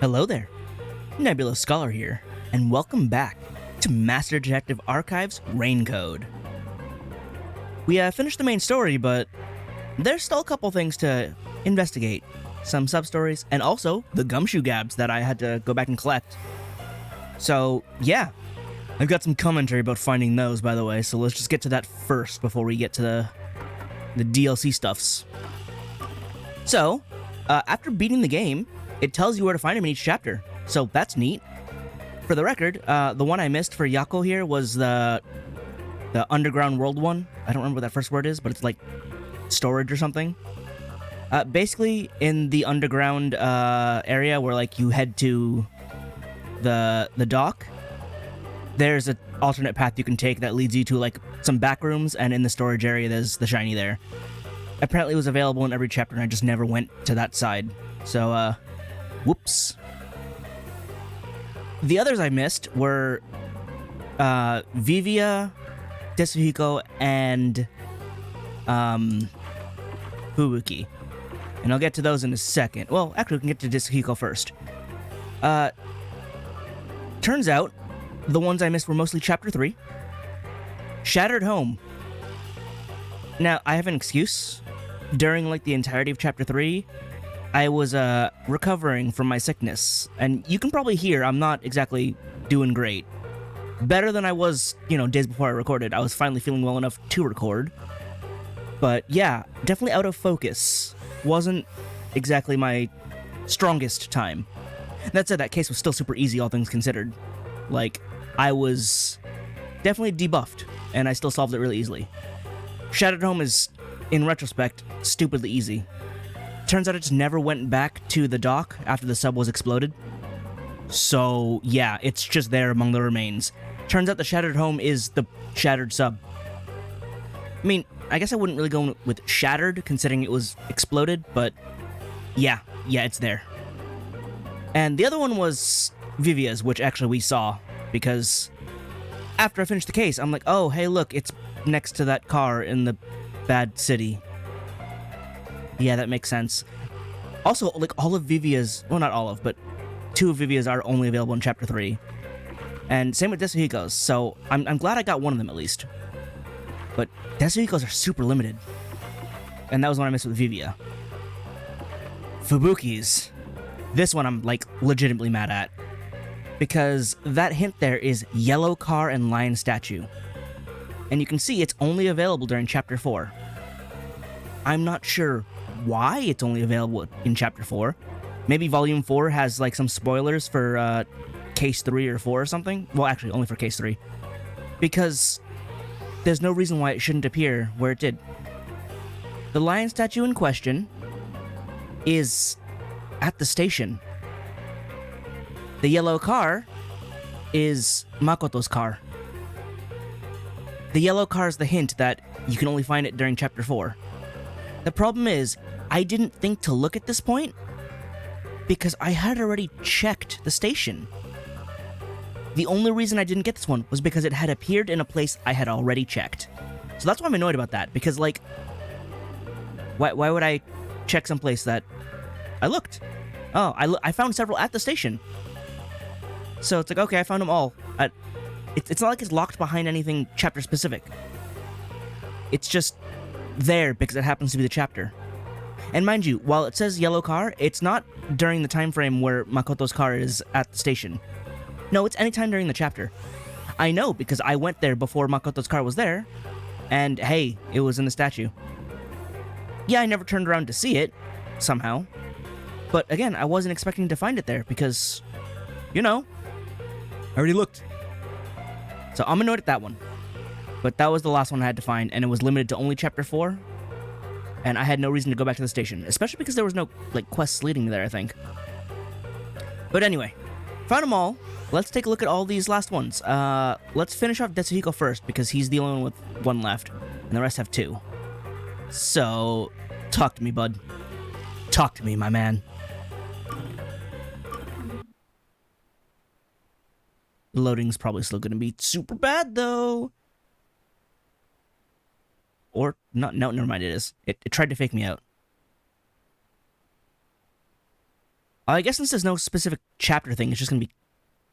Hello there, Nebulous Scholar here, and welcome back to Master Detective Archive's Rain Code. We finished the main story, but there's still a couple things to investigate. Some sub-stories, and also the gumshoe gabs that I had to go back and collect. So, yeah. I've got some commentary about finding those, by the way, so let's just get to that first before we get to the DLC stuffs. So, after beating the game, it tells you where to find him in each chapter, so that's neat. For the record, the one I missed for Yako here was the underground world one. I don't remember what that first word is, but it's like storage or something. Basically, in the underground area where like you head to the dock, there's an alternate path you can take that leads you to like some back rooms, and in the storage area there's the shiny there. Apparently it was available in every chapter and I just never went to that side. So, whoops. The others I missed were Vivia, Tetsuhiko, and Fubuki. And I'll get to those in a second. Well, actually, we can get to Tetsuhiko first. Turns out, the ones I missed were mostly Chapter 3. Shattered Home. Now, I have an excuse. During, like, the entirety of Chapter 3, I was, recovering from my sickness. And you can probably hear I'm not exactly doing great. Better than I was, days before I recorded. I was finally feeling well enough to record. But, yeah, definitely out of focus. Wasn't exactly my strongest time. That said, that case was still super easy, all things considered. Like, I was definitely debuffed, and I still solved it really easily. Shattered Home is, in retrospect, stupidly easy. Turns out it just never went back to the dock after the sub was exploded. So, yeah, it's just there among the remains. Turns out the Shattered Home is the shattered sub. I mean, I guess I wouldn't really go with shattered, considering it was exploded, but yeah, it's there. And the other one was Vivia's, which actually we saw, because after I finished the case, I'm like, oh, hey, look, it's next to that car in the bad city. Yeah, that makes sense. Also, like, all of Vivia's, well, not all of, but two of Vivia's are only available in Chapter 3. And same with Tetsuhiko's, so I'm glad I got one of them at least. But Tetsuhiko's are super limited. And that was one I missed with Vivia. Fubuki's. This one I'm, like, legitimately mad at. Because that hint there is yellow car and lion statue. And you can see it's only available during Chapter 4. I'm not sure why it's only available in Chapter 4. Maybe Volume 4 has, like, some spoilers for, Case 3 or 4 or something? Well, actually, only for Case 3. Because there's no reason why it shouldn't appear where it did. The lion statue in question is at the station. The yellow car is Makoto's car. The yellow car is the hint that you can only find it during Chapter 4. The problem is, I didn't think to look at this point because I had already checked the station. The only reason I didn't get this one was because it had appeared in a place I had already checked. So that's why I'm annoyed about that, because, like, why would I check someplace that I looked? Oh, I found several at the station. So it's like, okay, I found them all. It's not like it's locked behind anything chapter specific. It's just there because it happens to be the chapter. And mind you, while it says yellow car, it's not during the time frame where Makoto's car is at the station. No, it's anytime during the chapter. I know because I went there before Makoto's car was there, and hey, it was in the statue. Yeah, I never turned around to see it, somehow. But again, I wasn't expecting to find it there because, I already looked. So I'm annoyed at that one. But that was the last one I had to find, and it was limited to only Chapter 4. And I had no reason to go back to the station, especially because there was no, like, quests leading me there, I think. But anyway, found them all. Let's take a look at all these last ones. Let's finish off Tetsuhiko first, because he's the only one with one left, and the rest have two. So, talk to me, bud. Talk to me, my man. The loading's probably still gonna be super bad, though. Or, no, never mind, it is. It tried to fake me out. I guess since there's no specific chapter thing, it's just gonna be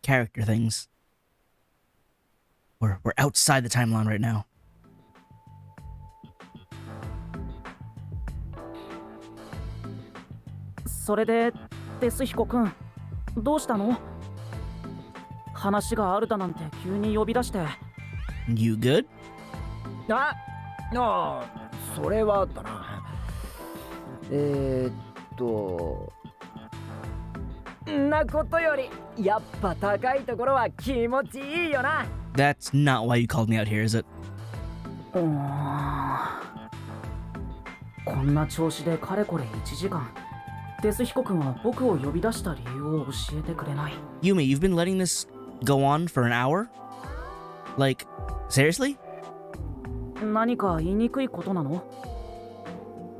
character things. We're outside the timeline right now. それでデスヒコくん、どうしたの？話があるだなんて急に呼び出して。You good? それはだな。んなことよりやっぱ高いところは気持ちいいよな。 That's not why you called me out here, is it? こんな調子でかれこれ1時間。デスヒコ君は僕を呼び出した理由を教えてくれない。Yumi, you've been letting this go on for an hour? Like, seriously? 何か言いにくいことなの？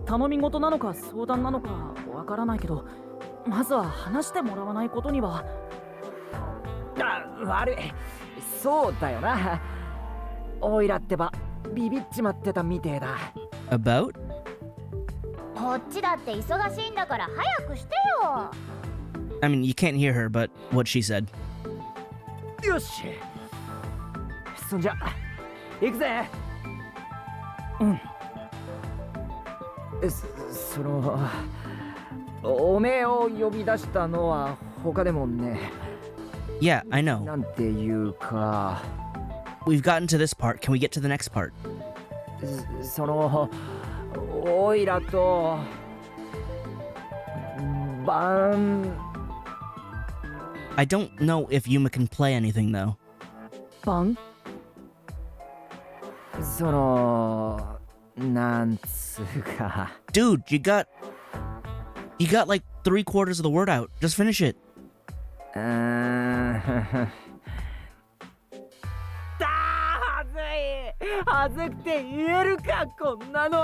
頼み事なのか相談なのかわからないけど、まずは話してもらわないことには。悪い。そうだよな。オイラってばビビっちまってたみてえだ。 About? こっちだって忙しいんだから早くしてよ。 I mean, you can't hear her, but what she said. よし。そんじゃ行くぜ。そのおめえを呼び出したのは他でもね。 Yeah, I know. なんていうか。 We've gotten to this part. Can we get to the next part? そのオイラとバン。 I don't know if Yuma can play anything, though. バン？そのなんつうか。 Dude, you got like 3/4 of the word out. Just finish it. はずくて言えるかこんなの。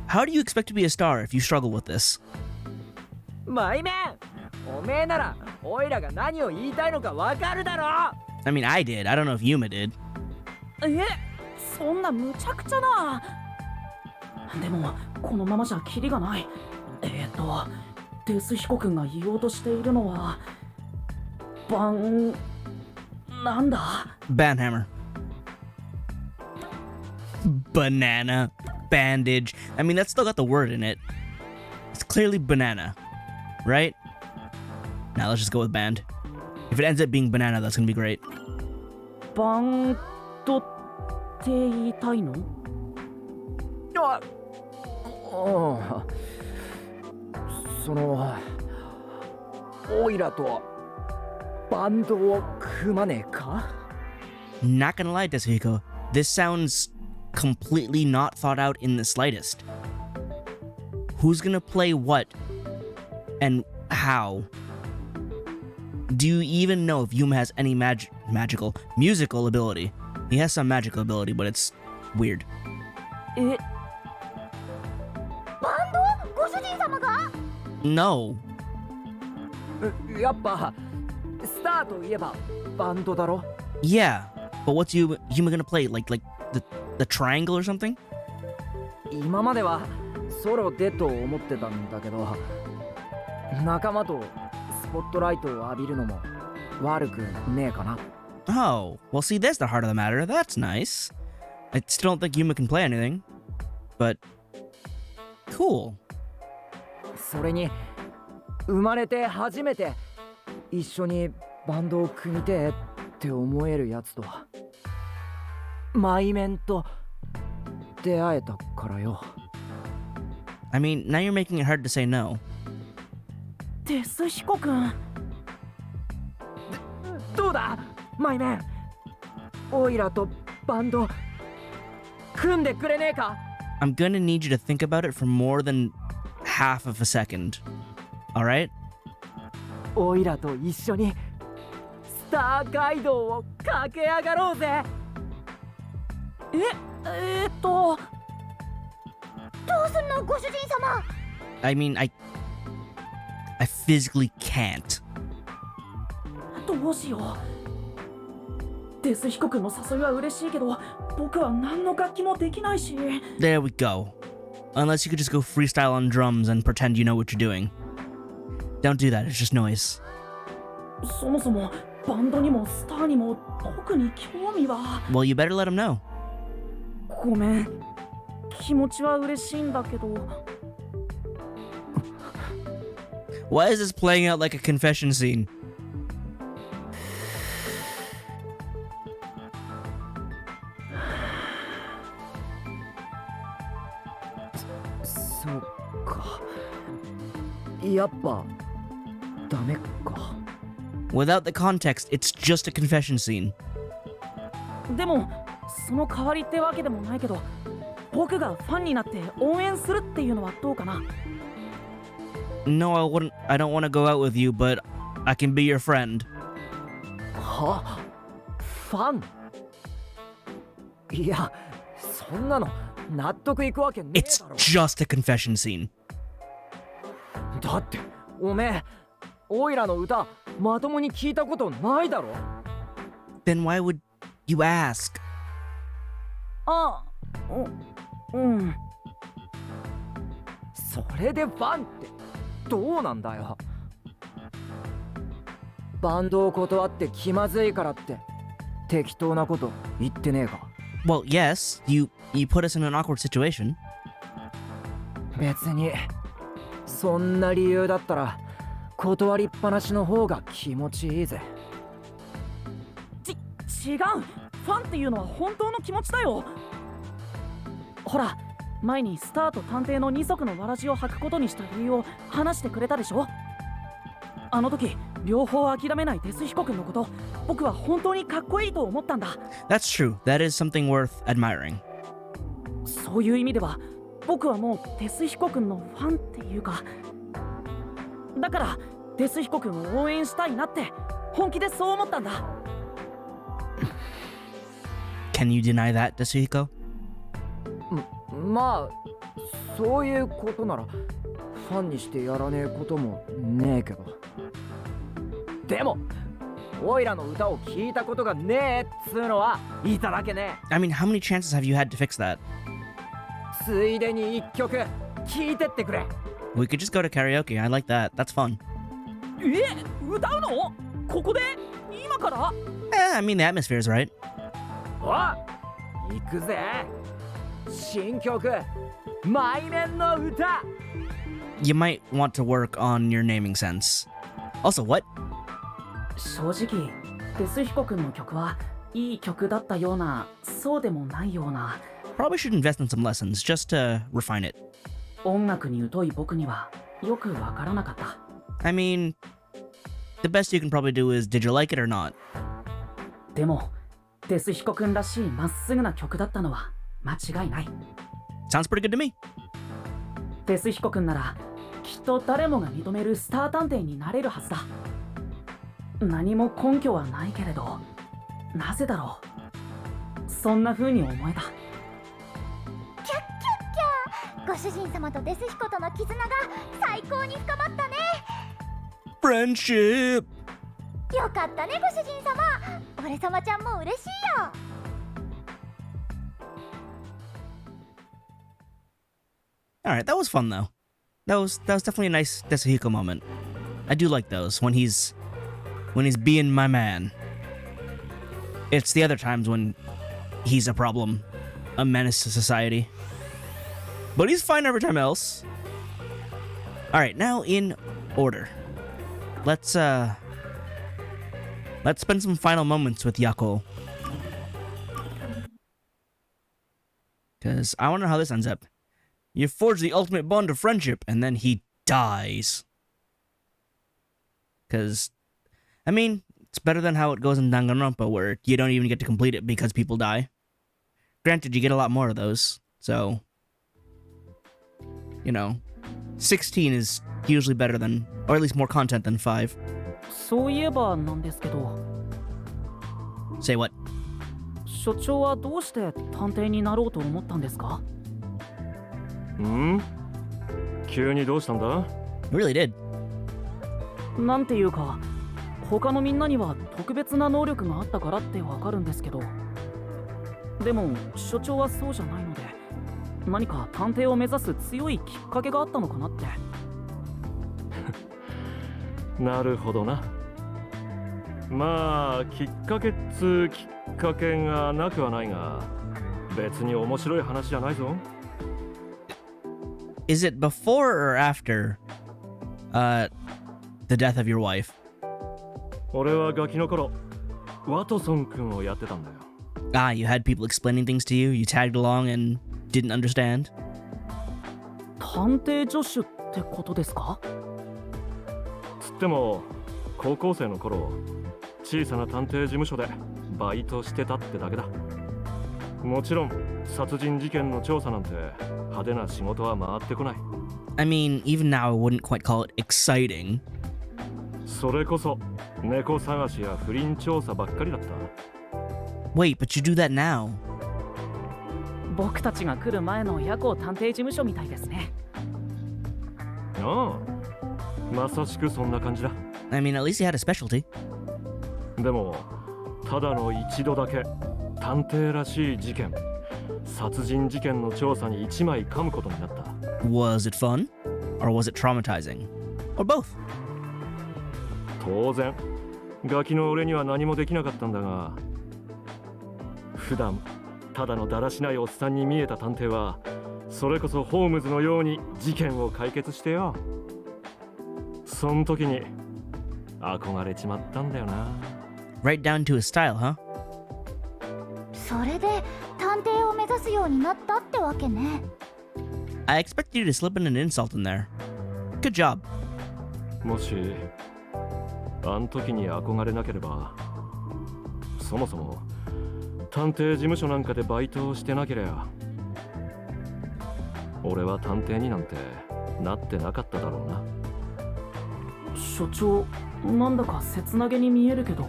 How do you expect to be a star if you struggle with this? マイメン、おめえならオイラが何を言いたいのかわかるだろ。 I mean, I did. I don't know if Yuma did. そんな無茶苦茶な。でもこのままじゃキリがない。デスヒコ君が言おうとしているのはなんだ？ Banhammer. Banana. Bandage. I mean, that's still got the word in it. It's clearly banana. Right? Now let's just go with band. If it ends up being banana, that's gonna be great. バンドって言いたいの？そのオイラとバンドを組まねえか？ Not gonna lie, Tetsuhiko. This sounds completely not thought out in the slightest. Who's gonna play what? And how? Do you even know if Yuma has any musical ability? He has some magical ability, but it's weird. バンド？ご主人様が？ No. やっぱスターといえばバンドだろ？ Yeah, but what's Yuma gonna play? Like the triangle or something? 今まではソロでと思ってたんだけど、仲間とスポットライトを浴びるのも悪くねえかな。 Oh, well, see, there's the heart of the matter. That's nice. I still don't think Yuma can play anything, but cool. それに生まれて初めて一緒にバンドを組みてえって思えるやつとマイメンと出会えたからよ。 I mean, now you're making it hard to say no. デスヒコ君。どうだマイメン、オイラとバンド組んでくれねえか？ I'm gonna need you to think about it for more than half of a second. Alright? オイラと一緒にスター街道を駆け上がろうぜ。どうすんのご主人様？ I mean, I physically can't. どうしよう。デスヒコ君の誘いは嬉しいけど、僕は何の楽器もできないし。 There we go. Unless you could just go freestyle on drums and pretend you know what you're doing. Don't do that, it's just noise. そもそもバンドにもスターにも特に興味は。 Well, you better let him know. ごめん。気持ちは嬉しいんだけど。Why is this playing out like a confession scene? そうか。やっぱダメか。 Without the context, it's just a confession scene. でもその代わりってわけでもないけど、僕がファンになって応援するっていうのはどうかな。 No, I wouldn't. I don't want to go out with you, but I can be your friend. は？ファン？いや、そんなの納得いくわけねえ It's だろ。 just a confession scene. だっておめえ、オイラの歌まともに聞いたことないだろ。 Then why would you ask? あ、うん。それでファンってどうなんだよ。バンドを断って気まずいからって適当なこと言ってねえか。 Well, yes, you put us in an awkward situation. 別にそんな理由だったら断りっぱなしの方が気持ちいいぜ。違う。ファンっていうのは本当の気持ちだよ。ほら、前にスターと探偵の二足のわらじを履くことにした理由を話してくれたでしょ。あの時両方諦めないデスヒコ君のこと、僕は本当にかっこいいと思ったんだ。 That's true. That is something worth admiring. そういう意味では僕はもうデスヒコ君のファンっていうか、だからデスヒコ君を応援したいなって本気でそう思ったんだ。 Can you deny that, Desuhiko? まあそういうことならファンにしてやらねえこともねえけど。でもオイラの歌を聞いたことがねえっつうのはいただけねえ。 I mean, how many chances have you had to fix that? ついでに一曲聞いてってくれ。 We could just go to karaoke. I like that. That's fun. 歌うの？ここで？今から？ I mean, the atmosphere is right. お行くぜ。新曲マイメンの歌。 You might want to work on your naming sense. Also, what? 正直デスヒコ君の曲はいい曲だったような、そうでもないような。 Probably should invest in some lessons just to refine it. 音楽に疎い僕にはよくわからなかった。 I mean, the best you can probably do is, did you like it or not? でもデスヒコ君らしいまっすぐな曲だったのは間違いない。 Sounds pretty good to me. デスヒコ君ならきっと誰もが認めるスター探偵になれるはずだ。何も根拠はないけれど、なぜだろう。そんな風に思えた。キャッキャッキャー、ご主人様とデスヒコとの絆が最高に深まったね。 Friendship! よかったね、ご主人様。俺様ちゃんも嬉しいよ。 Alright, that was fun though. That was definitely a nice Desuhiko moment. I do like those when he's being my man. It's the other times when he's a problem, a menace to society. But he's fine every time else. Alright, now in order. Let's spend some final moments with Yako. Cause I wanna know how this ends up. You forge the ultimate bond of friendship, and then he dies. Cause, I mean, it's better than how it goes in Danganronpa, where you don't even get to complete it because people die. Granted, you get a lot more of those, so... You know, 16 is usually better than, or at least more content than 5. そういえばなんですけど、 Say what? 所長はどうして探偵になろうと思ったんですか？急にどうしたんだ？ Really did. なんていうか、他のみんなには特別な能力があったからってわかるんですけど、でも所長はそうじゃないので、何か探偵を目指す強いきっかけがあったのかなって。なるほどな。まあきっかけっつきっかけがなくはないが、別に面白い話じゃないぞ。Is it before or after the death of your wife? 俺はガキの頃ワトソン君をやってたんだよ。Ah, you had people explaining things to you, you tagged along and didn't understand? 探偵助手ってことですか？つっても高校生の頃小さな探偵事務所でバイトしてたってだけだ。もちろん殺人事件の調査なんて派手な仕事は回ってこない。 I mean, even now I wouldn't quite call it exciting. それこそ猫探しや不倫調査ばっかりだった。 Wait, but you do that now. 僕たちが来る前の夜行探偵事務所みたいですね。ああ、まさしくそんな感じだ。 I mean, at least you had a specialty. でもただの一度だけ探偵らしい事件、殺人事件の調査に一枚噛むことになった。 Was it fun? Or was it traumatizing? Or both? 当然ガキの俺には何もできなかったんだが、普段ただのだらしないおっさんに見えた探偵はそれこそホームズのように事件を解決してよ。そん時に憧れちまったんだよな。 Right down to his style, huh? それで探偵を目指すようになったってわけね。 I expected you to slip in an insult in there. Good job. もしあん時に憧れなければ、そもそも探偵事務所なんかでバイトをしてなければ、俺は探偵になんてなってなかっただろうな。所長、なんだか切なげに見えるけど。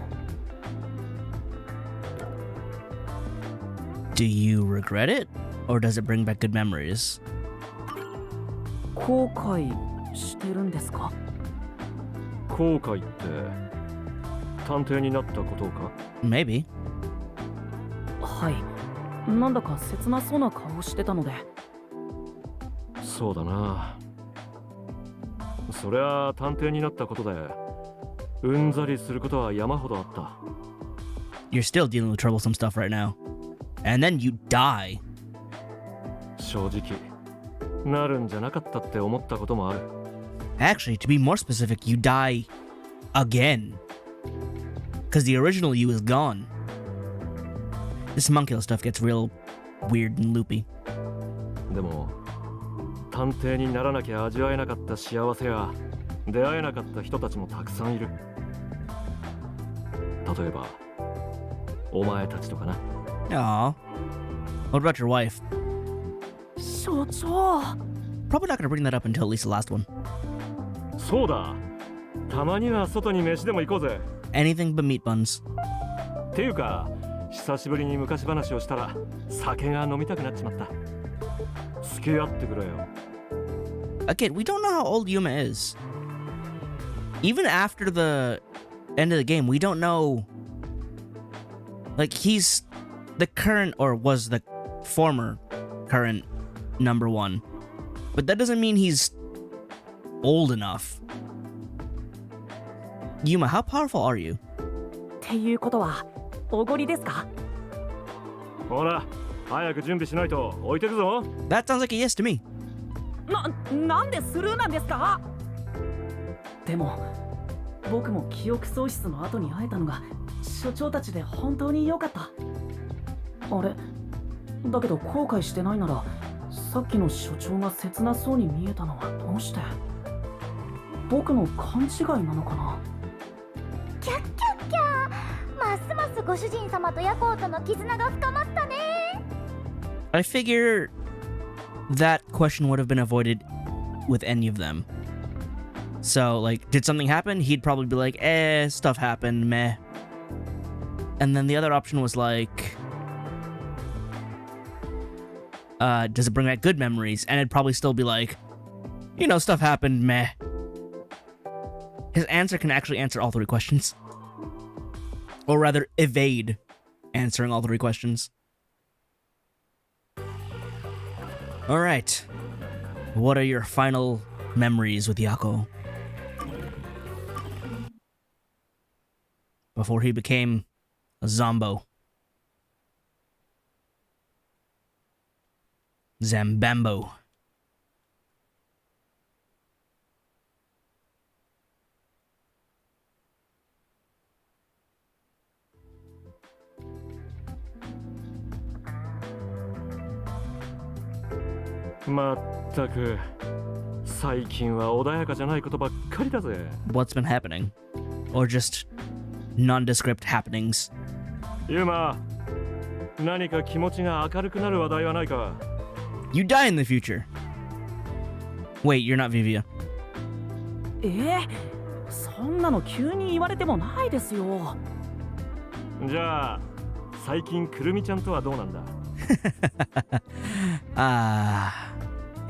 Do you regret it? Or does it bring back good memories? 後悔してるんですか？後悔って探偵になったことか？ Maybe. はい、なんだか切なそうな顔してたので。そうだな。そりゃあ探偵になったことでうんざりすることは山ほどあった。 You're still dealing with troublesome stuff right now. And then you die. 正直なるんじゃなかったって思ったこともある。 Actually, to be more specific, you die again. Because the original you is gone. This homunculus stuff gets real weird and loopy. でも探偵にならなきゃ味わえなかった幸せや出会えなかった人たちもたくさんいる。例えばお前たちとかな。 Aw. What about your wife? 所長。 Probably not gonna bring that up until at least the last one. そうだ、たまには外に飯でも行こうぜ。 Anything but meat buns. っていうか久しぶりに昔話をしたら酒が飲みたくなっちまった。付き合ってくれよ。 Again, we don't know how old Yuma is. Even after the end of the game, we don't know. Like, he's the current, or was the former current number one. But that doesn't mean he's old enough. Yuma, how powerful are you? っていうことはおごりですか？ほら早く準備しないと置いてくぞ。 That sounds like a yes to me. なんでスルーなんですか？でも僕も記憶喪失の後に会えたのが所長たちで本当に良かった。あれだけど後悔してないならさっきの所長が切なそうに見えたのはどうして？僕の勘違いなのかな？キャッキャッキャー、ますますご主人様とヤコウとの絆が深まったね。 I figure that question would have been avoided with any of them. So, like, did something happen? He'd probably be like, stuff happened, meh. And then the other option was like, does it bring back good memories? And it'd probably still be like, you know, stuff happened, meh. His answer can actually answer all three questions. Or rather, evade answering all three questions. Alright. What are your final memories with Yako? before he became a Zombo. Zambambo.まったく最近は穏やかじゃないことばっかりだぜ。 What's been happening? Or just nondescript happenings? ユーマ、何か気持ちが明るくなる話題はないか？ You die in the future. Wait, you're not Vivia. そんなの急に言われてもないですよ。じゃあ最近くるみちゃんとはどうなんだ？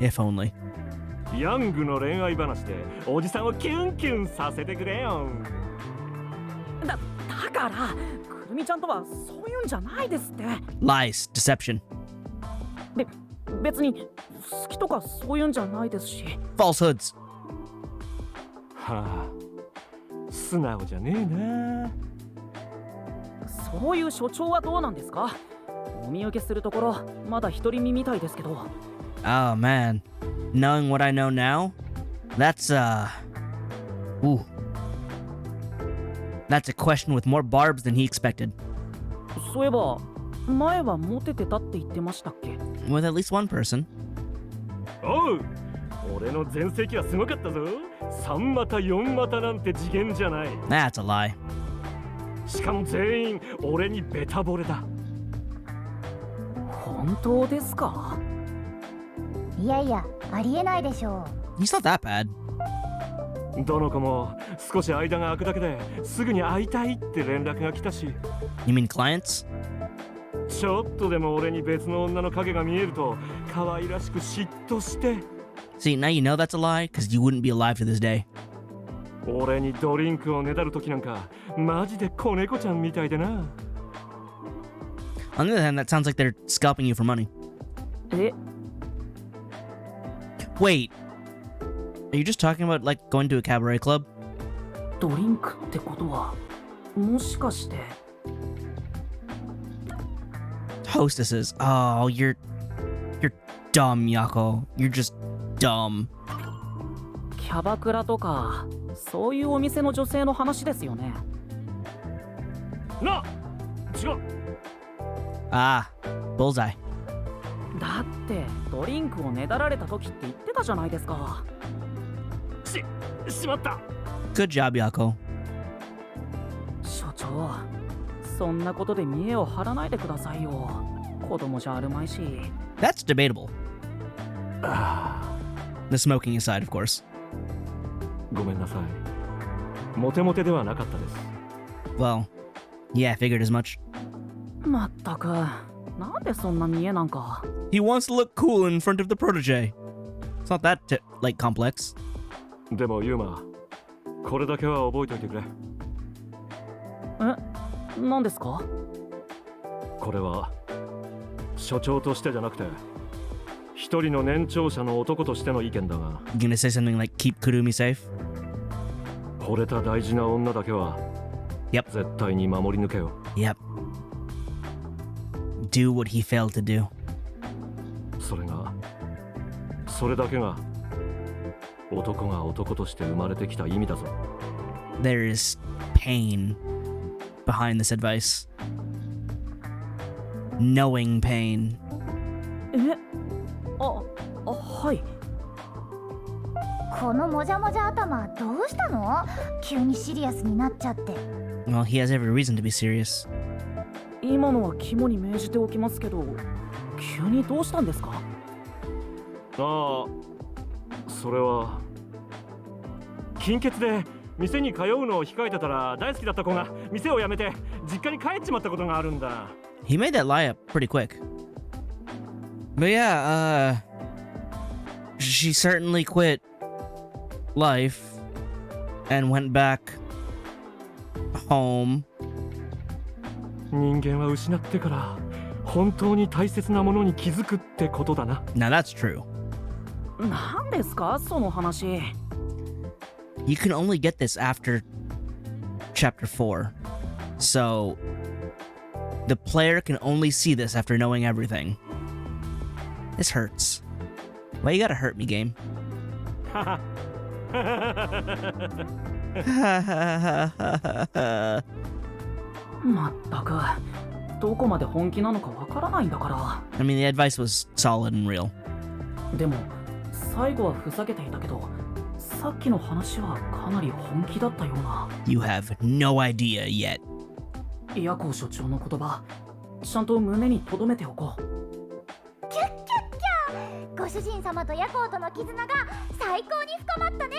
If only. ヤングの恋愛話でおじさんをキュンキュンさせてくれよ。だからくるみちゃんとはそういうんじゃないですって。 Lies, deception, 別に好きとかそういうんじゃないですし。 falsehoods. はあ、素直じゃねえな。そういう所長はどうなんですか？お見受けするところまだ独り身みたいですけど。 Oh man, knowing what I know now, that's ooh, that's a question with more barbs than he expected. そういえば前はモテてたって言ってましたっけ？ With at least one person. おう、俺の前世はすごかったぞ。3股4股なんて次元じゃない。 That's a lie. しかも全員俺にベタ惚れだ。本当ですか？いやいや、ありえないでしょ He's not that bad. どの子も少し間が空くだけですぐに会いたいって連絡が来たし、 You mean clients? ちょっとでも俺に別の女の影が見えると可愛らしく嫉妬して、 See, now you know that's a lie because you wouldn't be alive to this day. 俺にドリンクをねだるときなんかマジで子猫ちゃんみたいでな。 On the other hand, that sounds like they're scalping you for money. え、 Wait, are you just talking about like going to a cabaret club? ドリンクってことはもしかして。 Hostesses. Oh, you're dumb, Yako. You're just dumb. キャバクラとかそういうお店の女性の話ですよね。な、違う。 Ah, bullseye. だってドリンクをねだられた時って言ってたじゃないですか。しまった。 Good job, Yako. 所長、そんなことで見栄を張らないでくださいよ。子供じゃあるまいし。 That's debatable. The smoking aside, of course. ごめんなさい。モテモテではなかったです。 Well, yeah, I figured as much. まったく、なんでそんな見栄なんか。 He wants to look cool in front of the protege. It's not that, like, complex. でもユーマ、これだけは覚えておいてくれ。何ですか？これは所長としてじゃなくて一人の年長者の男としての意見だが、 You gonna say something like keep Kurumi safe? 惚れた大事な女だけは Yep. 絶対に守り抜けよ。 Yep. Do what he failed to do. それだけが男が男として生まれてきた意味だぞ。 There is pain behind this advice. Knowing pain. はい。このもじゃもじゃ頭どうしたの？急にシリアスになっちゃって。 Well, he has every reason to be serious. 今のは肝に銘じておきますけど、急にどうしたんですか？ああ、それは金欠で店に通うのを控えてたら大好きだった子が店を辞めて実家に帰っちまったことがあるんだ。 He made that lie up pretty quick. But yeah, she certainly quit life and went back home. 人間は失ってから本当に大切なものに気づくってことだな。 Now that's true. 何ですかその話。 You can only get this after chapter 4. So, the player can only see this after knowing everything. This hurts. Why you gotta hurt me, game? まったくどこまで本気なのかわからないんだか I mean, the advice was solid and real. ら。でも最後はふざけていたけど、さっきの話はかなり本気だったような。 You have no idea yet. ヤコウ所長の言葉、ちゃんと胸に留めておこう。キャッキャッキャ、ご主人様とヤコウとの絆が最高に深まったね。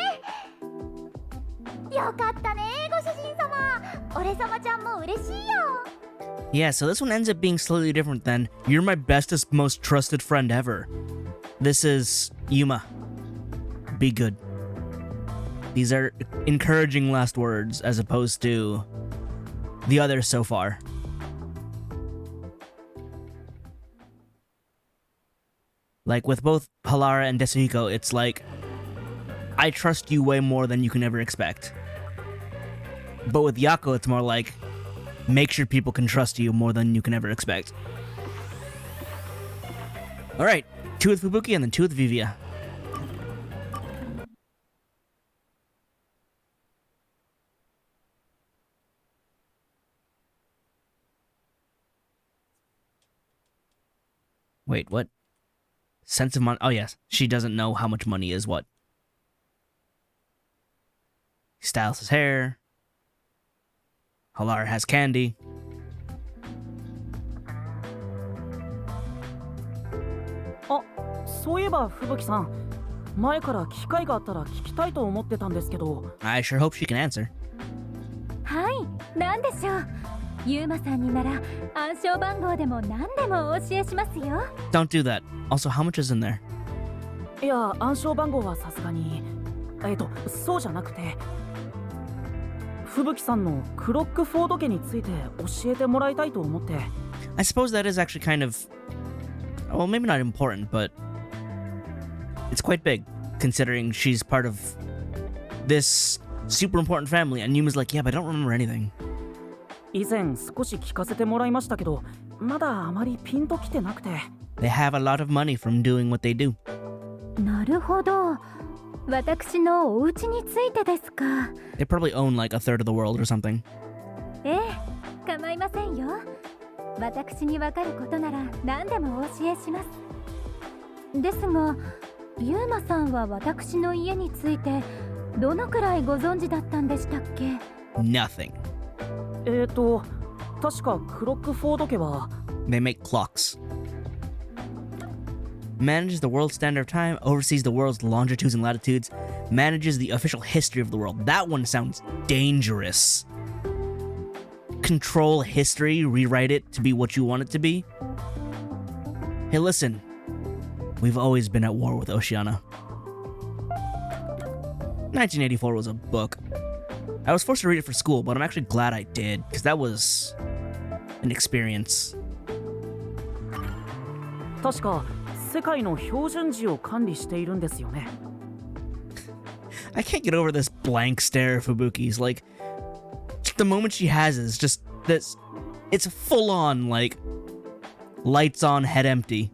よかったね、ご主人様。俺様ちゃんも嬉しいよ。 Yeah, so this one ends up being slightly different than "You're my bestest, most trusted friend ever." This is Yuma. Be good. These are encouraging last words as opposed to the others so far. Like with both Halara and Desuhiko, it's like, I trust you way more than you can ever expect. But with Yako, it's more like, make sure people can trust you more than you can ever expect. Alright, 2 with Fubuki and then 2 with Vivia. Wait, what? Sense of money. Oh, yes. She doesn't know how much money is what. He styles his hair. Halara has candy. あ、そういえば吹雪さん、前から機会があったら聞きたいと思ってたんですけど。 I sure hope she can answer. はい、なんでしょう。ユーマさんになら暗証番号でも何でもお教えしますよ。 Don't do that. Also, how much is in there? いや、暗証番号はさすがに。そうじゃなくて。吹雪さんのクロックフォード家について教えてもらいたいと思って。 I suppose that is actually kind of... Well, maybe not important, but... It's quite big, considering she's part of this super important family, and Yuma's like, yeah, but I don't remember anything. 以前少し聞かせてもらいましたけど、まだあまりピンときてなくて。 They have a lot of money from doing what they do. なるほど。私のお家についてですか。 They probably own like a third of the world or something. ええ、構いませんよ。私にわかることなら何でもお教えします。ですが、ユーマさんは私の家についてどのくらいご存知だったんでしたっけ？ Nothing. 確かクロックフォード家は They make clocks. Manages the world standard of time, oversees the world's longitudes and latitudes, manages the official history of the world. That one sounds dangerous. Control history, rewrite it to be what you want it to be. Hey, listen. We've always been at war with Oceania. 1984 was a book. I was forced to read it for school, but I'm actually glad I did, because that was an experience. 確か世界の標準時を管理しているんですよね。 I can't get over this blank stare of Fubuki's. Like, the moment she has is just this. It's full on, like, lights on, head empty.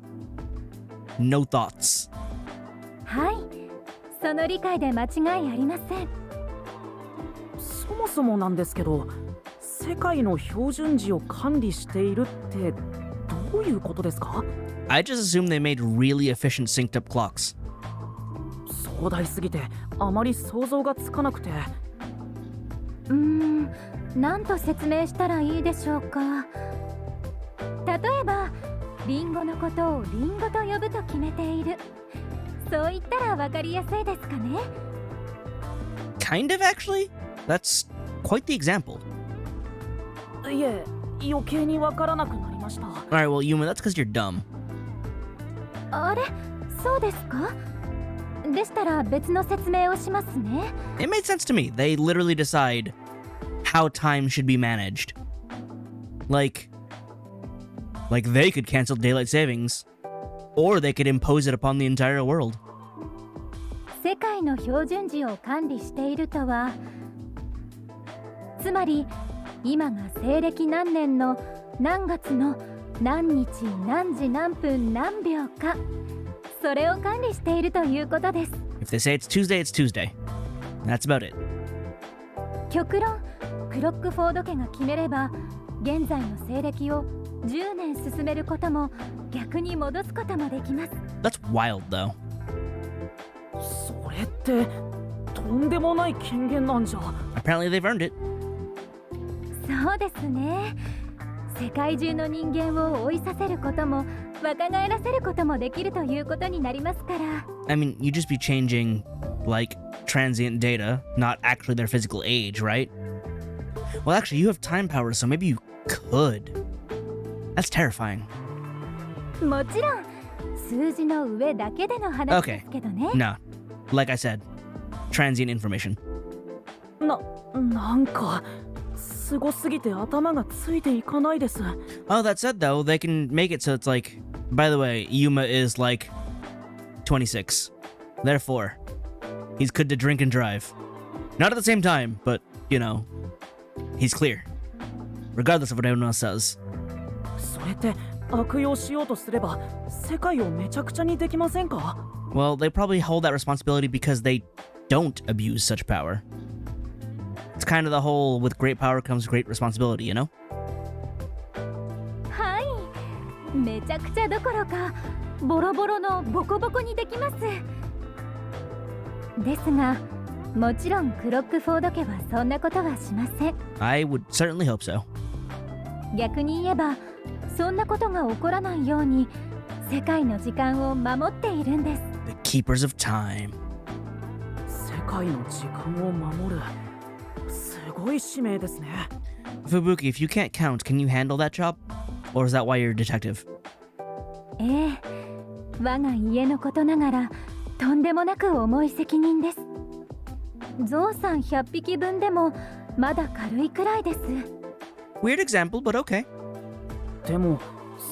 No thoughts. はい、その理解で間違いありません。そもそもなんですけど、世界の標準時を管理しているってどういうことですか？ I just assumed they made really efficient synced up clocks. 壮大すぎてあまり想像がつかなくて。なんと説明したらいいでしょうか。例えば、リンゴのことをリンゴと呼ぶと決めている。そう言ったらわかりやすいですかね。 Kind of, actually? That's quite the example. いえ、余計にわからなくなりました。 Alright, well, Yuma, that's because you're dumb. あれ、そうですか？でしたら別の説明をしますね。 It made sense to me. They literally decide how time should be managed. Like they could cancel daylight savings, or they could impose it upon the entire world. 世界の標準時を管理しているとは、つまり今が西暦何年の何月の何日何時何分何秒か、それを管理しているということです。 If they say it's Tuesday, it's Tuesday. That's about it. 極論クロックフォード家が決めれば現在の西暦を10年進めることも逆に戻すこともできます。 That's wild, though. それってとんでもない権限なんじゃ。 Apparently they've earned it. そうですね。世界中の人間を追いさせることも若返らせることもできるということになりますから。 I mean, you'd just be changing, like, transient data, not actually their physical age, right? Well, actually, you have time powers, so maybe you could. That's terrifying. もちろん数字の上だけでの話ですけどね。No. Like I said, transient information. なんかすごすぎて頭がついていかないです。 Oh, that said, though, they can make it so it's like, by the way, Yuma is like 26. Therefore, he's good to drink and drive. Not at the same time, but, you know, he's clear. Regardless of what anyone else says. それって悪用しようとすれば世界をめちゃくちゃにできませんか？ Well, they probably hold that responsibility because they don't abuse such power. It's kind of the whole with great power comes great responsibility, you know? はい、めちゃくちゃどころかボロボロのボコボコにできます。ですがもちろんクロックフォード家はそんなことはしません。 I would certainly hope so. 逆に言えばそんなことが起こらないように世界の時間を守っているんです。 The keepers of time. 世界の時間を守る、すごい使命ですね。 Fubuki, if you can't count, can you handle that job? Or is that why you're a detective? ええ、我が家のことながらとんでもなく重い責任です。ゾウさん100匹分でもまだ軽いくらいです。 Weird example, but okay. でも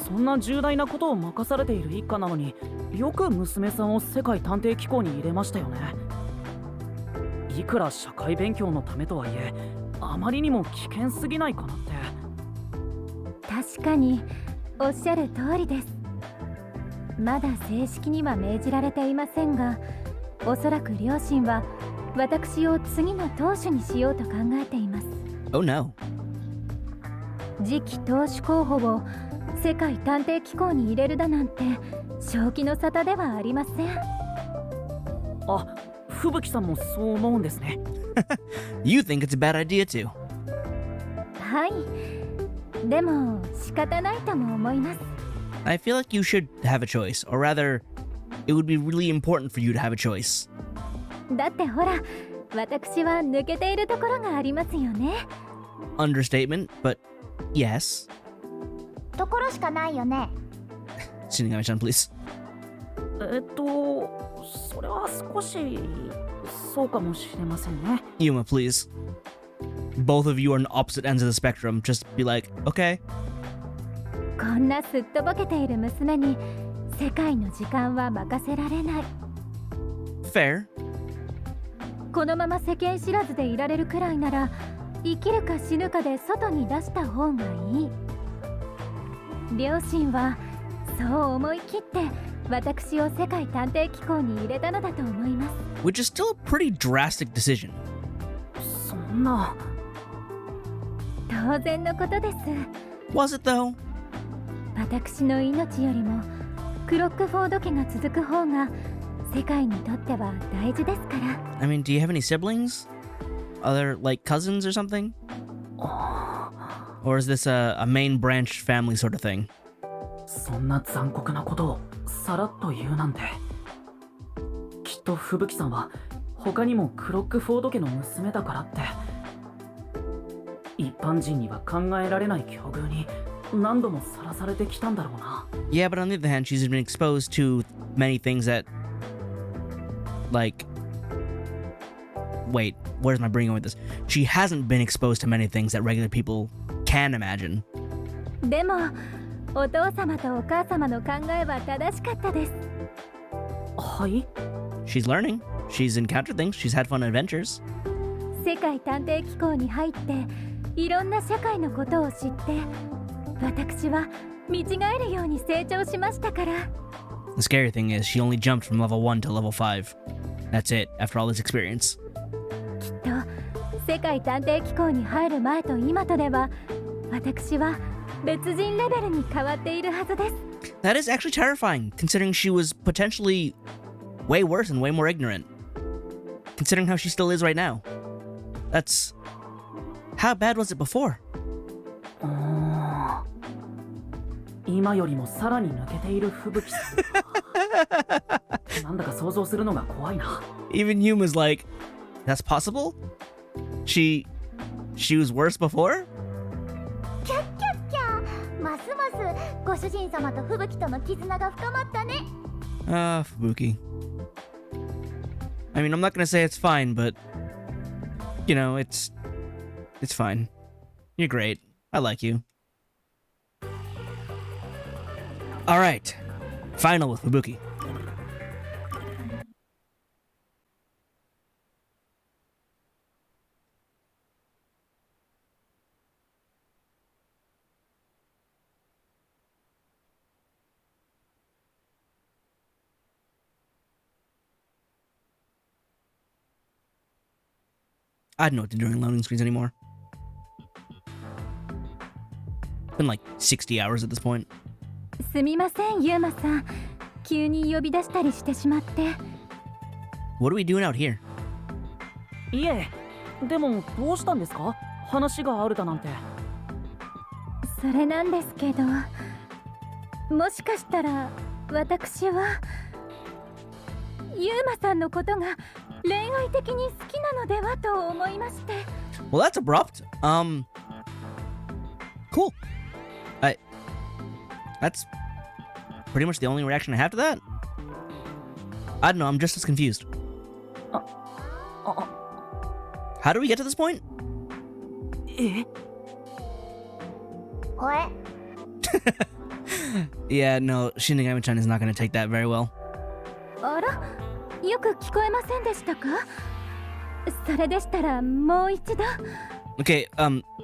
そんな重大なことを任されている一家なのによく娘さんを世界探偵機構に入れましたよね。いくら社会勉強のためとはいえあまりにも危険すぎないかなって。確かにおっしゃる通りです。まだ正式には命じられていませんが、おそらく両親は私を次の当主にしようと考えています。 Oh no. 次期当主候補を世界探偵機構に入れるだなんて正気の沙汰ではありません。あ、吹雪さんもそう思うんですね。You think it's a bad idea too. はい、でも仕方ないとも思います。 I feel like you should have a choice, or rather, it would be really important for you to have a choice. だってほら、私は抜けているところがありますよね。 Understatement, but yes. ところしかないよね。Shinigami-chan, please. それは少しそうかもしれませんね。 Yuma, please. Both of you are on opposite ends of the spectrum. Just be like, okay. こんなすっとぼけている娘に世界の時間は任せられない。 Fair. このまま世間知らずでいられるくらいなら生きるか死ぬかで外に出した方がいい。両親はそう思い切って私を世界探偵機構に入れたのだと思います。 Which is still a pretty drastic decision. そんな。当然のことです。 Was it though? 私の命よりもクロックフォード家が続く方が世界にとっては大事ですから。 I mean, do you have any siblings? Other, like, cousins or something? Or is this a main branch family sort of thing? そんな残酷なことをさらっと言うなんて。きっと吹雪さんは他にもクロックフォード家の娘だからって一般人には考えられない境遇に何度もさらされてきたんだろうな。 Yeah, but on the other hand, she's been exposed to many things that, like, wait, where's my bringing with this? She hasn't been exposed to many things that regular people can imagine. でもお父様とお母様の考えは正しかったです。はい。 She's learning. She's encountered things. She's had fun adventures. 世界探偵機構に入っていろんな社会のことを知って、私は見違えるように成長しましたから。 The scary thing is, she only jumped from level 1 to level 5. That's it, after all this experience. きっと世界探偵機構に入る前と今とでは、私は別人レベルに変わっているはずです。 That is actually terrifying, considering she was potentially way worse and way more ignorant. Considering how she still is right now. That's... How bad was it before? 今よりもさらに抜けている吹雪さん。なんだか想像するのが怖いな。Even Yuma's like, that's possible? She was worse before? キャッキャッキャ、ますますご主人様と吹雪との絆が深まったね。Fubuki. I mean, I'm not gonna say it's fine, but... You know, it's fine. You're great. I like you. Alright. Final with Fubuki. I don't know what to do during loading screens anymore. Been like 60 hours at this point. すみません、ユーマさん。急に呼び出したりしてしまって。 What are we doing out here? いえ、でもどうしたんですか？話があるだなんて。それなんですけど、もしかしたら私はユーマさんのことが恋愛的に好きなのではと思いまして。 Well, that's abrupt. Cool. That's pretty much the only reaction I have to that. I don't know, I'm just as confused. How do we get to this point? え？ほえ？ Yeah, no, Shinigami-chan is not going to take that very well. あら、よく聞こえませんでしたか？それでしたらもう一度。 Okay,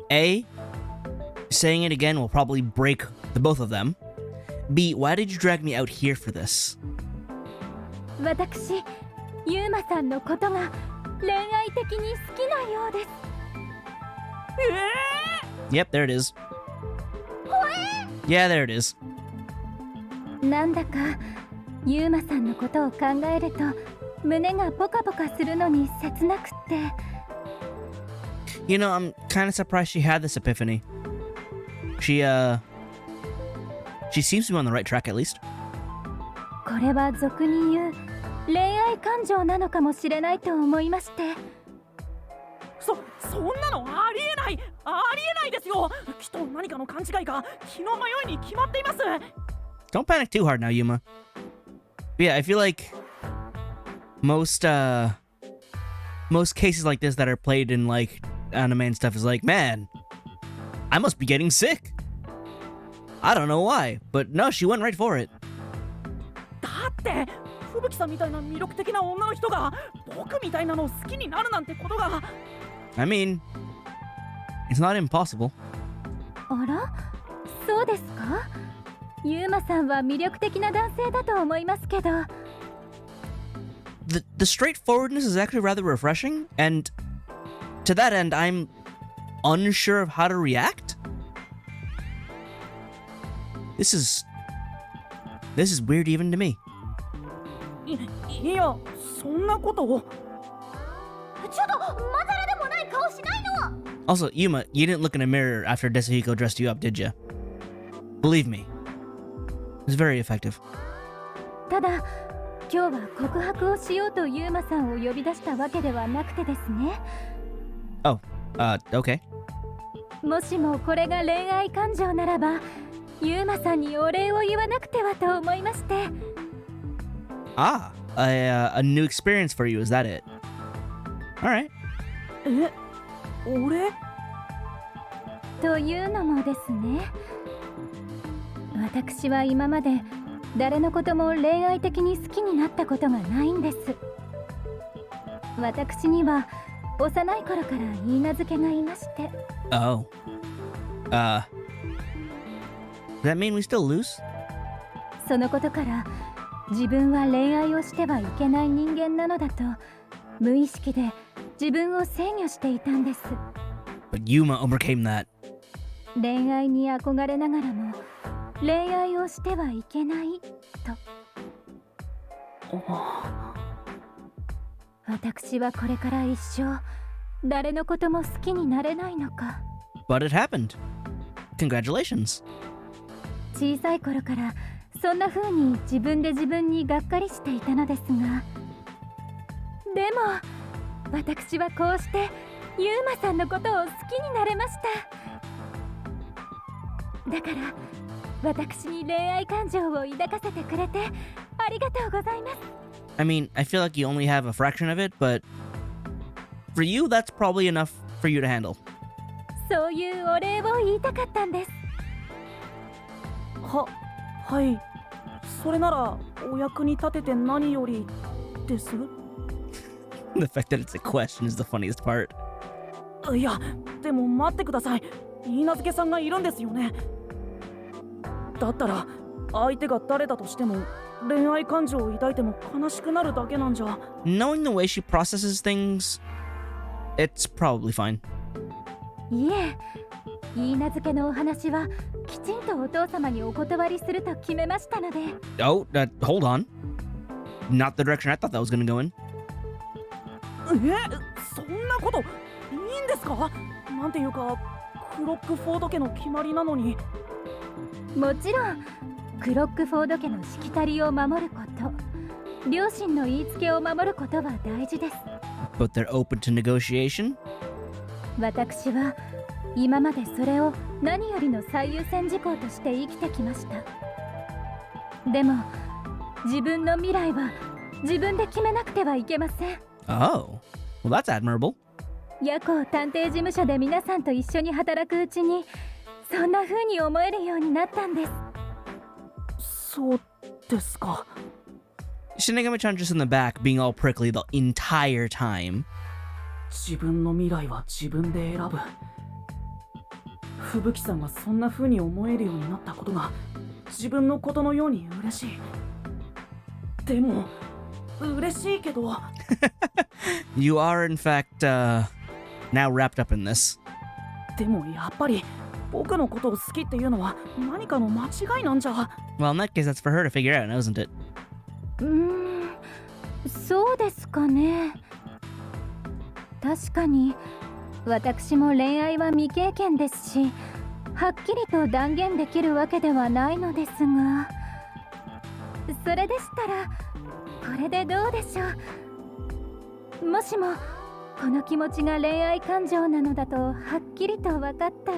A, saying it again will probably break the both of them. B, why did you drag me out here for this? 私、ユーマさんのことが恋愛的に好きなようです。Yep, there it is. Yeah, there it is. なんだかユーマさんのことを考えると胸がポカポカするのに切なくって。 You know, I'm kind of surprised she had this epiphany. She seems to be on the right track at least. これは俗に言う恋愛感情なのかもしれないと思いまして。そんなのありえない、ありえないですよ。きっと何かの勘違いが気の迷いに決まっています。 Don't panic too hard now, Yuma. But yeah, I feel like most cases like this that are played in like anime and stuff is like, man, I must be getting sick. I don't know why, but no, she went right for it. だって吹雪さんみたいな魅力的な女の人が僕みたいなのを好きになるなんてことが。 I mean, it's not impossible. あら、そうですか？ユーマさんは魅力的な男性だと思いますけど。 The straightforwardness is actually rather refreshing, and to that end, I'm unsure of how to react. This is weird even to me. いや、そんなことを。ちょっとまだらでもない顔しないの。 Also, Yuma, you didn't look in a mirror after Desahiko dressed you up, did you? Believe me. It was very effective. ただ、今日は告白をしようとユーマさんを呼び出したわけではなくてですね。 Oh, okay. もしもこれが恋愛感情ならば、ユーマさんにお礼を言わなくてはと思いまして。 Ah, a new experience for you, is that it? Alright. え、俺？というのもですね、私は今まで誰のことも恋愛的に好きになったことがないんです。私には幼い頃から言い名付けがいまして。 Oh. Does that mean we still lose? そのことから自分は恋愛をしてはいけない人間なのだと無意識で自分を制御していたんです。 But Yuma overcame that. 恋愛に憧れながらも恋愛をしてはいけないと。私はこれから一生誰のことも好きになれないのか。 But it happened. Congratulations. 小さい頃からそんな風に自分で自分にがっかりしていたのですが、でも私はこうしてユーマさんのことを好きになれました。だから私に恋愛感情を抱かせてくれてありがとうございます。 I mean, I feel like you only have a fraction of it, but for you, that's probably enough for you to handle. そういうお礼を言いたかったんです。はい。それならお役に立てて何よりです。 The fact that it's a question is the funniest part. いや、でも待ってください。言い名付けさんがいるんですよね。だったら相手が誰だとしても恋愛感情を抱いても悲しくなるだけなんじゃ。 Knowing the way she processes things, it's probably fine. いえ、言い名付けのお話はきちんとお父様にお断りすると決めましたので。 Oh, hold on. Not the direction I thought that was gonna go in. そんなこといいんですか？なんていうかクロックフォード家の決まりなのに。もちろんクロックフォード家のしきたりを守ること、両親の言いつけを守ることは大事です。 But they're open to negotiation? 私は今までそれを何よりの最優先事項として生きてきました。でも自分の未来は自分で決めなくてはいけません。 Oh, well, that's admirable. 夜行探偵事務所で皆さんと一緒に働くうちにそんな風に思えるようになったんです。そうですか。 Shinigami-chan just in the back being all prickly the entire time. 自分の未来は自分で選ぶ。吹雪さんがそんな風に思えるようになったことが自分のことのように嬉しい。でも嬉しいけど。You are, in fact, now wrapped up in this. でもやっぱり僕のことを好きっていうのは何かの間違いなんじゃ。 Well, in that case, that's for her to figure out, isn't it? そうですかね。確かに私も恋愛は未経験ですし、はっきりと断言できるわけではないのですが、それでしたらこれでどうでしょう。もしもこの気持ちが恋愛感情なのだとはっきりと分かったら、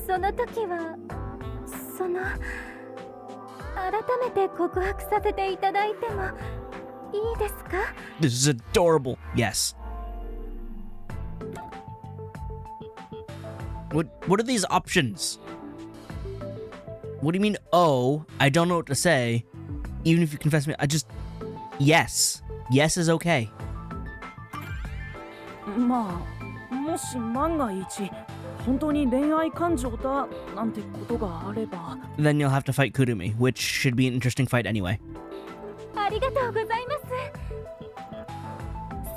その時は改めて告白させていただいてもいいですか？ This is adorable. Yes. What are these options? What do you mean, oh, I don't know what to say? Even if you confess me, yes. Yes is okay. まあもし万が一本当に恋愛感情だなんてことがあれば。 Then you'll have to fight Kurumi, which should be an interesting fight anyway. ありがとうございます。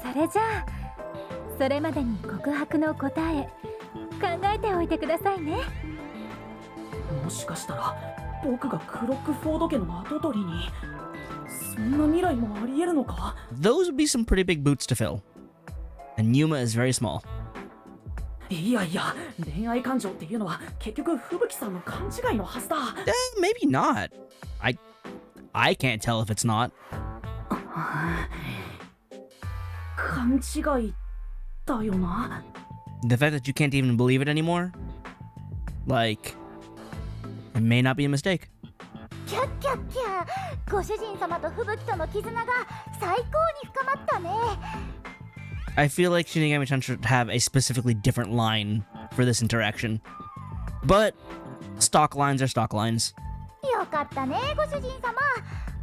それじゃあそれまでに告白の答え考えておいてくださいね。もしかしたら僕がクロックフォード家の跡取りに。そんな未来もありえるのか？ Those would be some pretty big boots to fill. And Yuma is very small. いやいや、恋愛感情っていうのは結局吹雪さんの勘違いのはずだ。Maybe not. I can't tell if it's not. 勘違いだよな。 The fact that you can't even believe it anymore? Like, it may not be a mistake. キャッキャッキャ。ご主人様と吹雪との絆が最高に深まったね。I feel like Shinigami-chan should have a specifically different line for this interaction. But stock lines are stock lines. よかったね、ご主人様。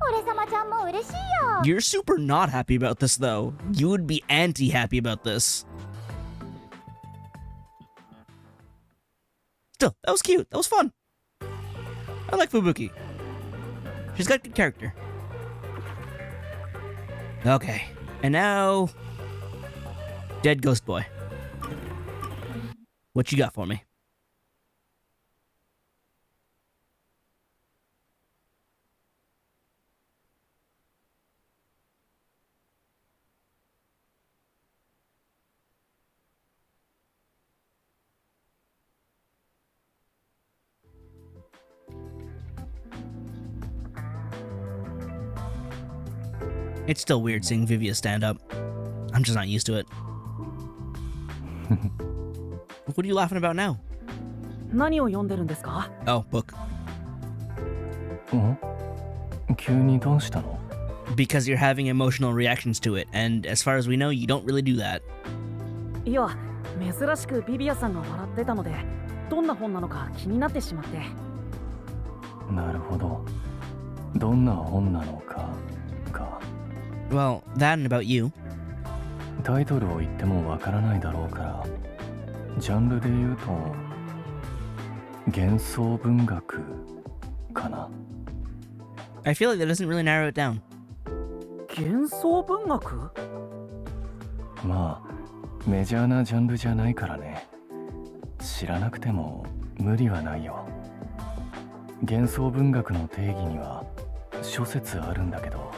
俺様ちゃんも嬉しいよ。 You're super not happy about this, though. You would be anti-happy about this. Still, that was cute. That was fun. I like Fubuki. She's got good character. Okay, and now... Dead Ghost Boy. What you got for me? It's still weird seeing Vivia stand up. I'm just not used to it. What are you laughing about now? 何を読んでるんですか？ Oh, book. 急にどうしたの？ Because you're having emotional reactions to it, and as far as we know, you don't really do that. いや、珍しくビビアさんが笑ってたので、どんな本なのか気になってしまって。なるほど。どんな本なのか。Well, that and about you. タイトルを言ってもわからないだろうから、ジャンルで言うと幻想文学かな。I feel like that doesn't really narrow it down. 幻想文学？まあメジャーなジャンルじゃないからね。知らなくても無理はないよ。幻想文学の定義には諸説あるんだけど、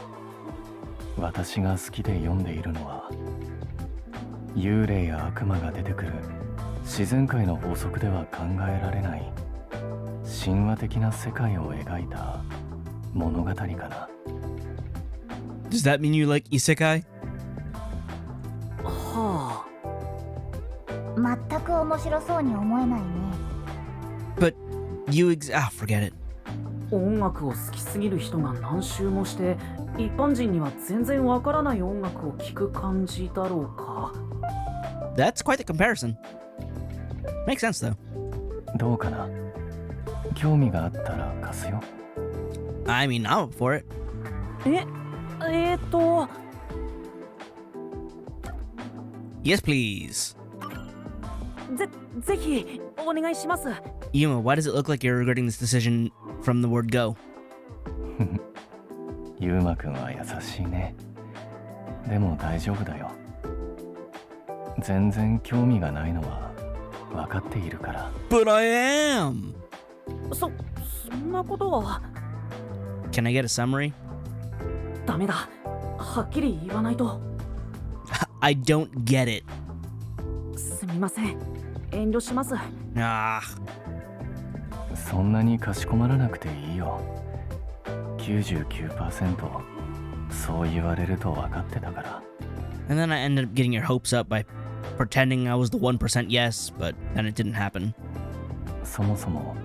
私が好きで読んでいるのは、幽霊や悪魔が出てくる自然界の法則では考えられない神話的な世界を描いた物語かな。 Does that mean you like isekai? は全く面白そうに思えないね。 But you forget it. あ、音楽を好きすぎる人が何周もして、一般人には全然わからない音楽を聴く感じだろうか。That's quite the comparison. Makes sense, though. どうかな。興味があったら貸すよ。 I mean, I'm up for it. と Yes, please. ぜひお願いします。 Yuma, why does it look like you're regretting this decision from the word go? ゆうまくんは優しいね。でも大丈夫だよ。全然興味がないのは分かっているから。 But I am! そんなことは。 Can I get a summary? ダメだ。はっきり言わないと。I don't get it. すみません。遠慮します。Ah. そんなにかしこまらなくていいよ。99% そう言われると分かってたから。 And then I ended up getting your hopes up by pretending I was the 1% yes, but then it didn't happen. そもそも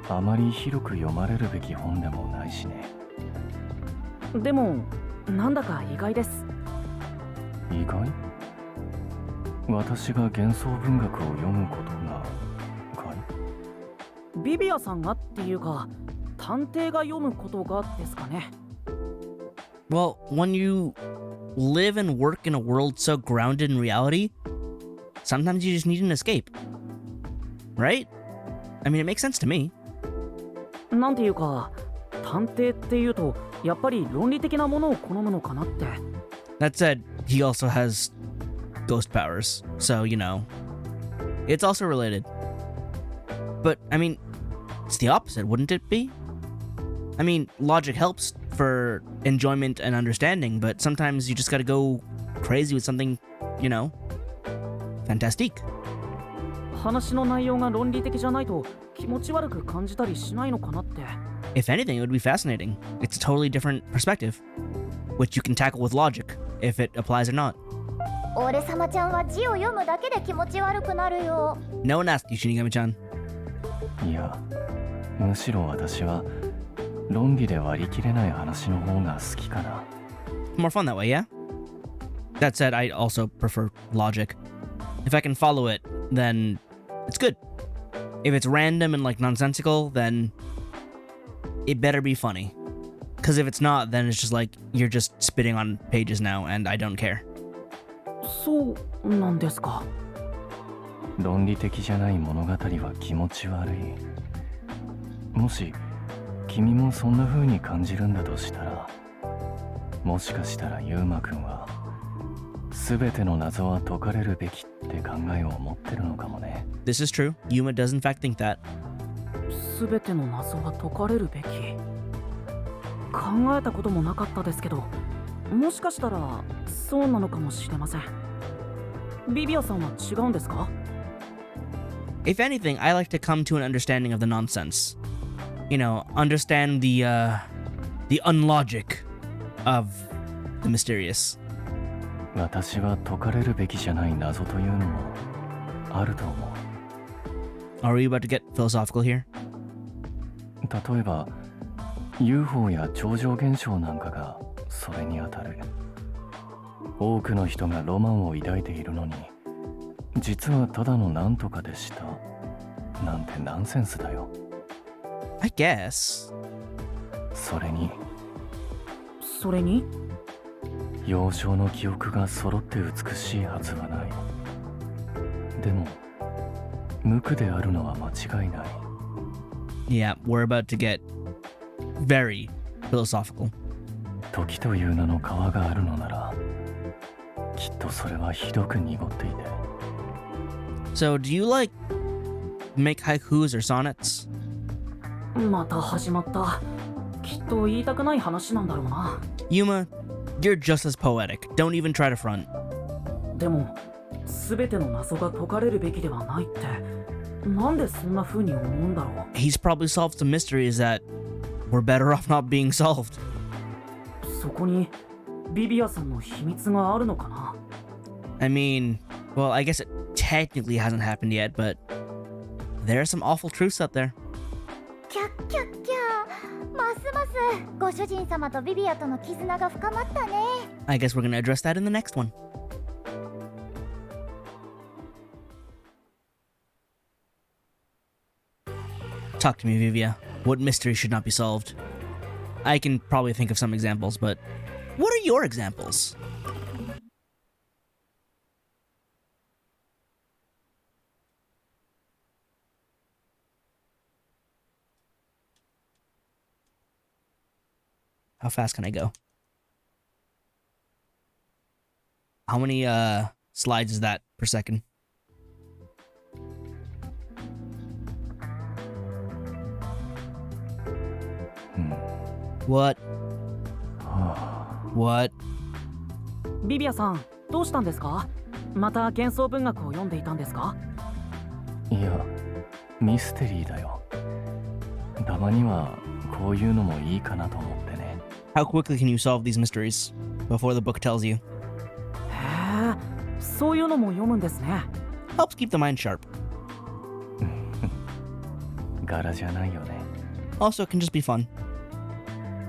あまり広く読まれるべき本でもないしね。でもなんだか意外です。意外？私が幻想文学を読むことがかい？ビビアさんがっていうか、探偵が読むことがですかね。 Well, when you live and work in a world so grounded in reality, sometimes you just need an escape. Right? I mean, it makes sense to me. なんていうか、探偵っていうとやっぱり論理的なものを好むのかなって。 That said, he also has ghost powers, so, you know, it's also related. But, I mean, it's the opposite, wouldn't it be? I mean, logic helps for enjoyment and understanding, but sometimes you just gotta go crazy with something, you know, fantastique. 話の内容が論理的じゃないと気持ち悪く感じたりしないのかなって。 If anything, it would be fascinating. It's a totally different perspective, which you can tackle with logic, if it applies or not. 俺様ちゃんは字を読むだけで気持ち悪くなるよ。 No one asked you, Shinigami-chan. いや、むしろ私は論理で割り切れない話の方が好きかな。 More fun that way, yeah? That said, I also prefer logic. If I can follow it, then it's good. If it's random and like nonsensical, then it better be funny. Because if it's not, then it's just like you're just spitting on pages now, and I don't care. そうなんですか。論理的じゃない物語は気持ち悪い。もし君もそんな風に感じるんだとしたら、もしかしたらユウマくんは全ての謎は解かれるべきって考えを持ってるのかもね。 This is true. Yuma does in fact think that. すべての謎は解かれるべき。考えたこともなかったですけど、もしかしたらそうなのかもしれません。ビビアさんは違うんですか？ If anything, I like to come to an understanding of the nonsense. You know, understand the unlogic of the mysterious. 私は解かれるべきじゃない謎というのもあると思う。 Are we about to get philosophical here? 例えば UFO や超常現象なんかがそれにあたる。多くの人がロマンを抱いているのに、実はただのなんとかでしたなんてナンセンスだよ。 I guess. それにそれに幼少の記憶が揃って美しいはずはない。でも無垢であるのは間違いない。 Yeah, we're about to get very philosophical. 時という名の川があるのなら、きっとそれはひどく濁っていて。 So, do you like make haikus or sonnets? また始まった。きっと言いたくない話なんだろうな。 Yuma, you're just as poetic. Don't even try to front. でも、すべての謎が解かれるべきではないって、なんでそんな風に思うんだろう。 He's probably solved some mysteries that were better off not being solved. そこにビビアさんの秘密があるのかな。 I mean, well, I guess it technically hasn't happened yet, but there are some awful truths out there. キャッキャッキャ、ますますご主人様とビビアとの絆が深まったね。 I guess we're gonna address that in the next one. Talk to me, Vivia. What mystery should not be solved? I can probably think of some examples, but what are your examples? How fast can I go? How many slides is that per second? What? What? ビビアさん、どうしたんですか？また幻想文学を読んでいたんですか？いや、ミステリーだよ。たまにはこういうのもいいかなと思ってね。 How quickly can you solve these mysteries before the book tells you? へえ、そういうのも読むんですね。 Helps keep the mind sharp. 柄じゃないよね。 Also, it can just be fun.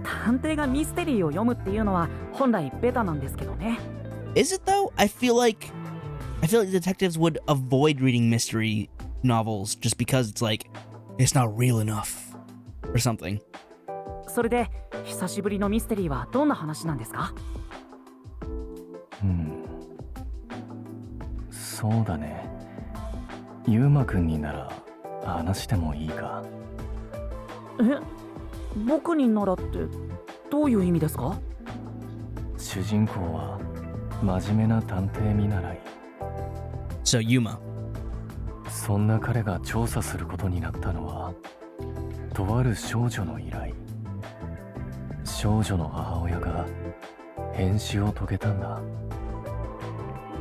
探偵がミステリーを読むっていうのは本来ベタなんですけどね。 Is it though? I feel like detectives would avoid reading mystery novels just because it's like it's not real enough or something. それで久しぶりのミステリーはどんな話なんですか？そうだね。ユウマくんになら話してもいいか？え、僕にならってどういう意味ですか？主人公は真面目な探偵見習い。 So Yuma. そんな彼が調査することになったのは、とある少女の依頼。少女の母親が変死を遂げたんだ。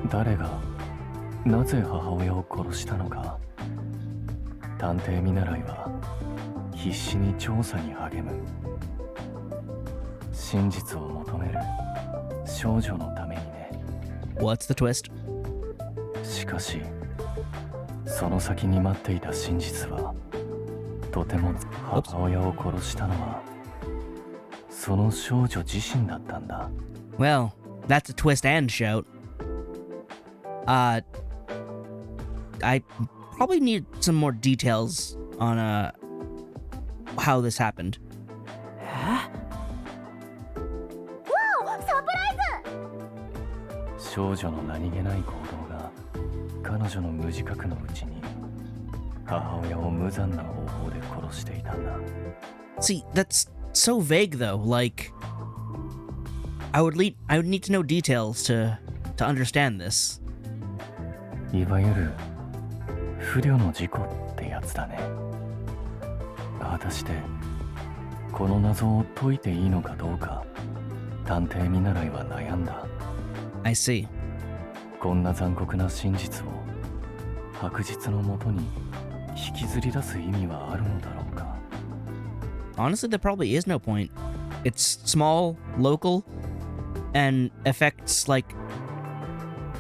誰がなぜ母親を殺したのか、探偵見習いは必死に調査に励む。真実を求める少女のためにね。 What's the twist? しかしその先に待っていた真実は、とても母親を殺したのはその少女自身だったんだ。 Well, that's a twist and shout. I probably need some more details on how this happened. 少女の何気ない行動が彼女の無自覚のうちに母親を無残な方法で殺していたんだ。 See, that's so vague though. Like, I would need to know details to understand this. いわゆる不慮の事故ってやつだね。果たしてこの謎を解いていいのかどうか探偵見習いは悩んだ。 I see. こんな残酷な真実を白日のもとに引きずり出す意味はあるのだろうか。 Honestly, there probably is no point. It's small, local, and affects like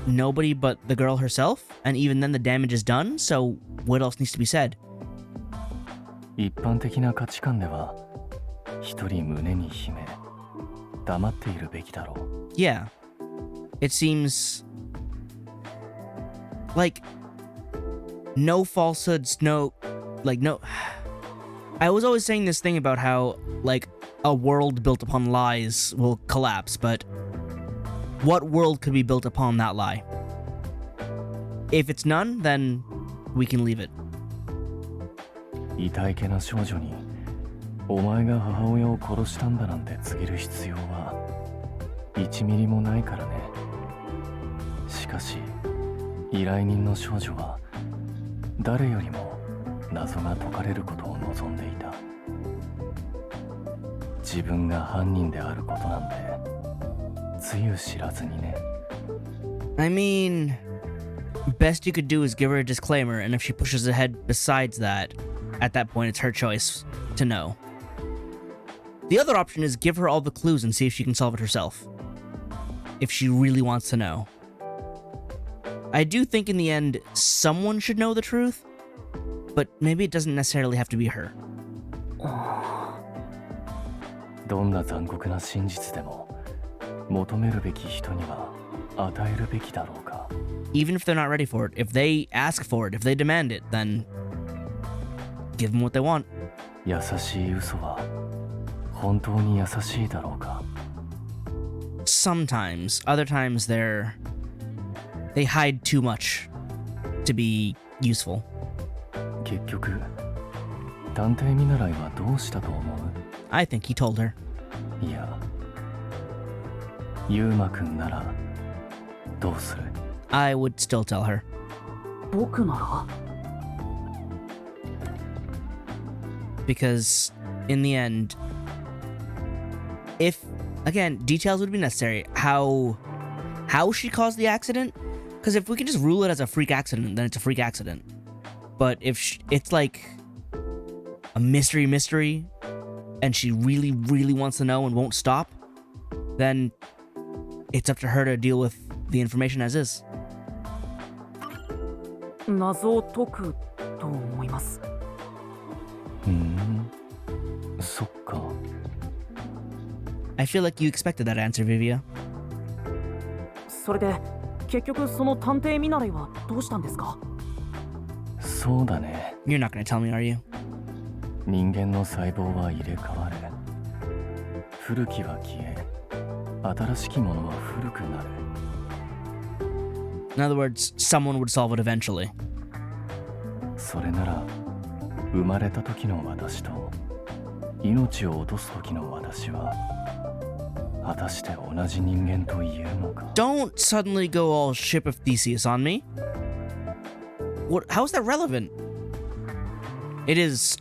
nobody but the girl herself, and even then the damage is done, so what else needs to be said? 一般的な価値観では一人胸に秘め黙っているべきだろう。 Yeah. It seems like no falsehoods, no. I was always saying this thing about how, like, a world built upon lies will collapse, but what world could be built upon that lie? If it's none, then we can leave it. 痛いけな少女にお前が母親を殺したんだなんて告げる必要は1ミリもないからね。しかし依頼人の少女は誰よりも謎が解かれることを望んでいた。自分が犯人であることなんてつゆ知らずにね。 I mean, best you could do is give her a disclaimer, and if she pushes ahead besides that, at that point it's her choice to know. The other option is give her all the clues and see if she can solve it herself. If she really wants to know. I do think in the end, someone should know the truth, but maybe it doesn't necessarily have to be her. どんな残酷な真実でも求めるべき人には与えるべきだろうか。 Even if they're not ready for it, if they ask for it, if they demand it, then give them what they want. 優しい嘘は本当に優しいだろうか。 Sometimes, other times they hide too much to be useful. 結局探偵見習いはどうしたと思う？ I think he told her. いや、ユーマくんならどうする？ I would still tell her. 僕なら Because in the end, if again details would be necessary, how she caused the accident, because if we can just rule it as a freak accident, then it's a freak accident. But if it's like a mystery and she really wants to know and won't stop, then it's up to her to deal with the information as is. 謎を解くと思います。そっか。 I feel like you expected that answer, Vivia. それで結局その探偵見習いはどうしたんですか？そうだね。 You're not gonna tell me, are you? 人間の細胞は入れ替われ、古きは消え、新しきものは古くなる。 In other words, someone would solve it eventually. それなら生まれた時の私と命を落とす時の私は果たして同じ人間と言えるのか？ Don't suddenly go all ship of Theseus on me. What? How is that relevant? It is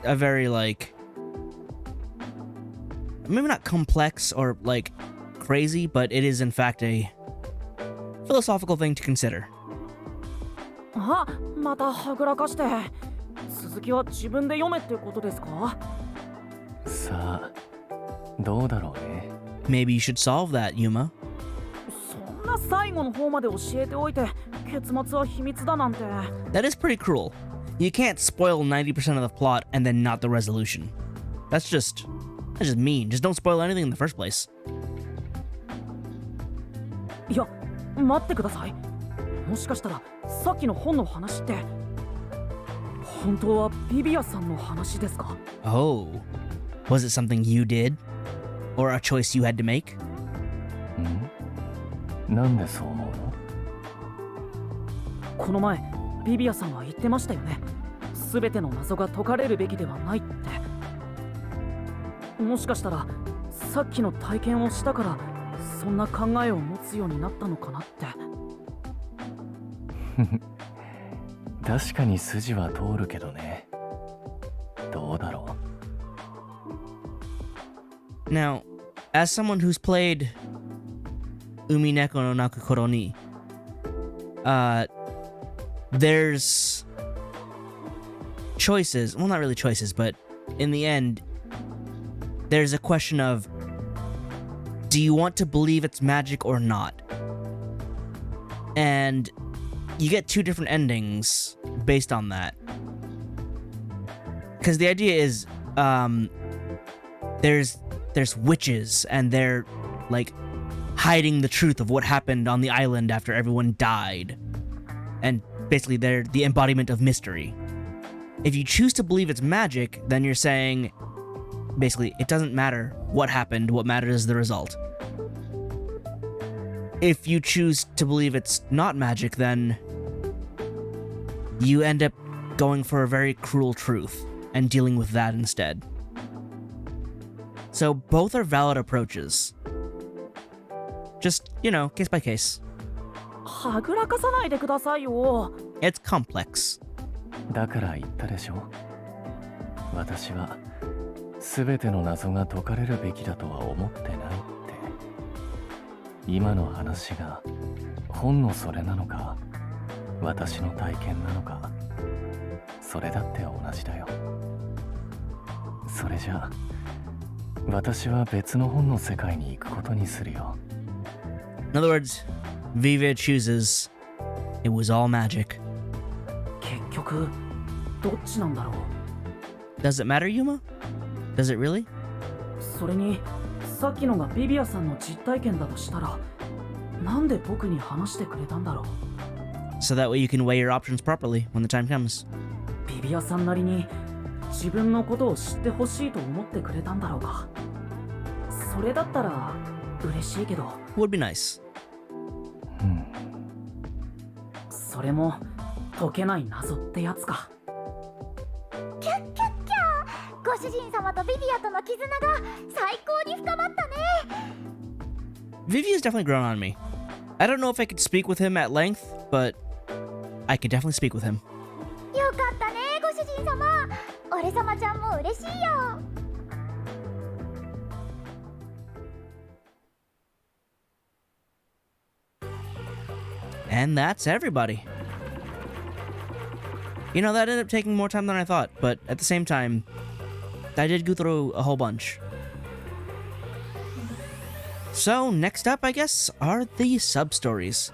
a very, like, maybe not complex or, like, crazy, but it is in fact a philosophical thing to consider. あ、またはぐらかして。続きは自分で読めってことですか？さあ、どうだろうね。 Maybe you should solve that, Yuma. そんな最後の方まで教えておいて結末は秘密だなんて。 That is pretty cruel. You can't spoil 90% of the plot and then not the resolution. That's just mean. Just don't spoil anything in the first place. いや、待ってください。もしかしたらさっきの本の話って本当はビビアさんの話ですか？ Oh. Was it something you did? Or a choice you had to make? なんでそう思うの？この前ビビアさんは言ってましたよね。全ての謎が解かれるべきではないって。もしかしたらさっきの体験をしたからそんな考えを持つようになったのかなって。確かに筋は通るけどね。どうだろう。 Now, as someone who's played Umineko no Nakukoro ni, there's choices. Well, not really choices, but in the end, there's a question of, do you want to believe it's magic or not? And you get two different endings based on that. Because the idea is, there's witches, and they're, like, hiding the truth of what happened on the island after everyone died. And basically, they're the embodiment of mystery. If you choose to believe it's magic, then you're saying, basically, it doesn't matter what happened, what matters is the result. If you choose to believe it's not magic, then you end up going for a very cruel truth and dealing with that instead. So both are valid approaches. Just, you know, case by case. はぐらかさないでくださいよ。 It's complex. だから言ったでしょ。私は全ての謎が解かれるべきだとは思ってないって。今の話が本のそれなのか、私の体験なのか、それだって同じだよ。それじゃあ私は別の本の世界に行くことにするよ。 In other words, Viva chooses it was all magic. 結局どっちなんだろう。 Does it matter, Yuma? Does it really? それにさっきのがビビアさんの実体験だとしたら、なんで僕に話してくれたんだろう。 So that way you can weigh your options properly when the time comes. ビビアさんなりに自分のことを知ってほしいと思ってくれたんだろうか。それだったら嬉しいけど。 Would be nice. それも解けない謎ってやつか。キャッキャッキャー、ご主人様とビビアとの絆が最高に深まったね。 Vivia's definitely grown on me. I don't know if I could speak with him at length, but I could definitely speak with him. よかったね、ご主人様。俺様ちゃんも嬉しいよ。 And that's everybody. You know, that ended up taking more time than I thought, but at the same time, I did go through a whole bunch. So, next up, I guess, are the sub-stories.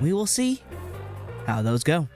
We will see how those go.